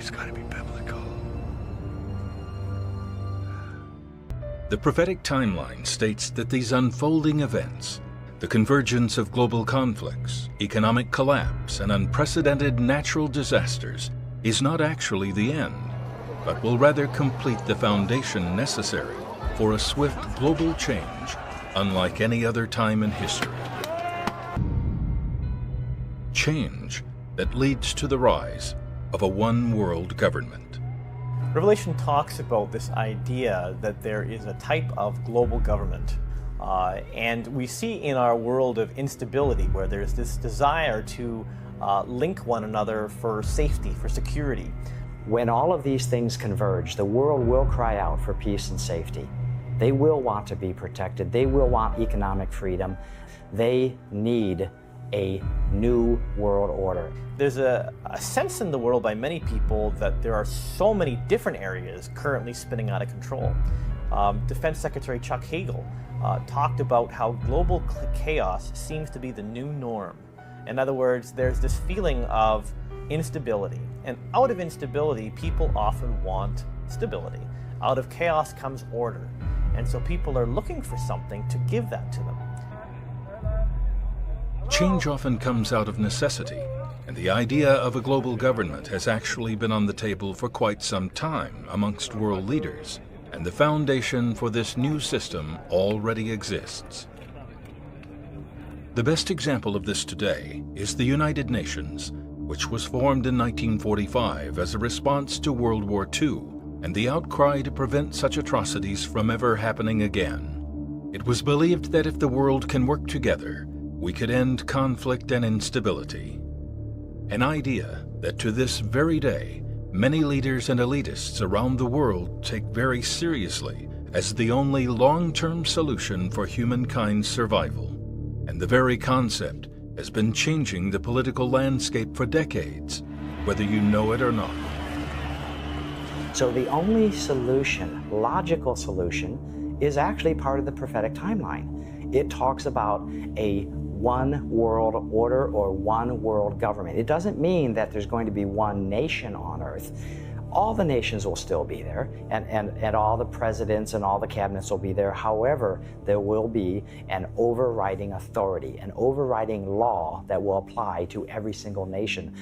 It's got to be biblical. The prophetic timeline states that these unfolding events, the convergence of global conflicts, economic collapse, and unprecedented natural disasters, is not actually the end, but will rather complete the foundation necessary for a swift global change unlike any other time in history. Change that leads to the rise of a one-world government. Revelation talks about this idea that there is a type of global government. And we see in our world of instability where there's this desire to link one another for safety, for security. When all of these things converge, the world will cry out for peace and safety. They will want to be protected. They will want economic freedom. They need a new world order. There's a sense in the world by many people that there are so many different areas currently spinning out of control. Defense Secretary Chuck Hagel talked about how global chaos seems to be the new norm. In other words, there's this feeling of instability. And out of instability, people often want stability. Out of chaos comes order. And so people are looking for something to give that to them. Change often comes out of necessity, and the idea of a global government has actually been on the table for quite some time amongst world leaders, and the foundation for this new system already exists. The best example of this today is the United Nations, which was formed in 1945 as a response to World War II and the outcry to prevent such atrocities from ever happening again. It was believed that if the world can work together, we could end conflict and instability. An idea that to this very day, many leaders and elitists around the world take very seriously as the only long-term solution for humankind's survival. And the very concept has been changing the political landscape for decades, whether you know it or not. So the only solution, logical solution, is actually part of the prophetic timeline. It talks about a one world order or one world government. It doesn't mean that there's going to be one nation on earth. All the nations will still be there, and all the presidents and all the cabinets will be there. However, there will be an overriding authority, an overriding law that will apply to every single nation.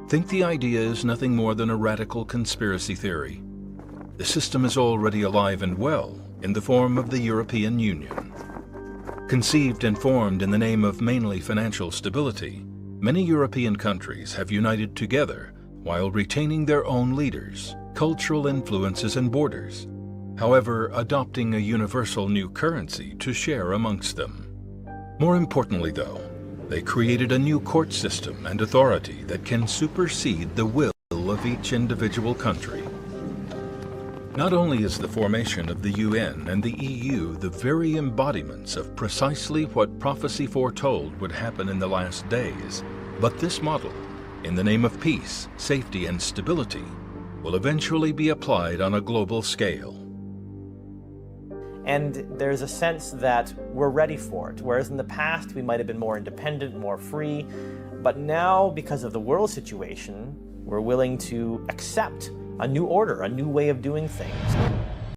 Think the idea is nothing more than a radical conspiracy theory. The system is already alive and well in the form of the European Union. Conceived and formed in the name of mainly financial stability, many European countries have united together while retaining their own leaders, cultural influences and borders, however adopting a universal new currency to share amongst them. More importantly though, they created a new court system and authority that can supersede the will of each individual country. Not only is the formation of the UN and the EU the very embodiments of precisely what prophecy foretold would happen in the last days, but this model, in the name of peace, safety, and stability, will eventually be applied on a global scale. And there's a sense that we're ready for it, whereas in the past we might have been more independent, more free, but now, because of the world situation, we're willing to accept a new order, a new way of doing things.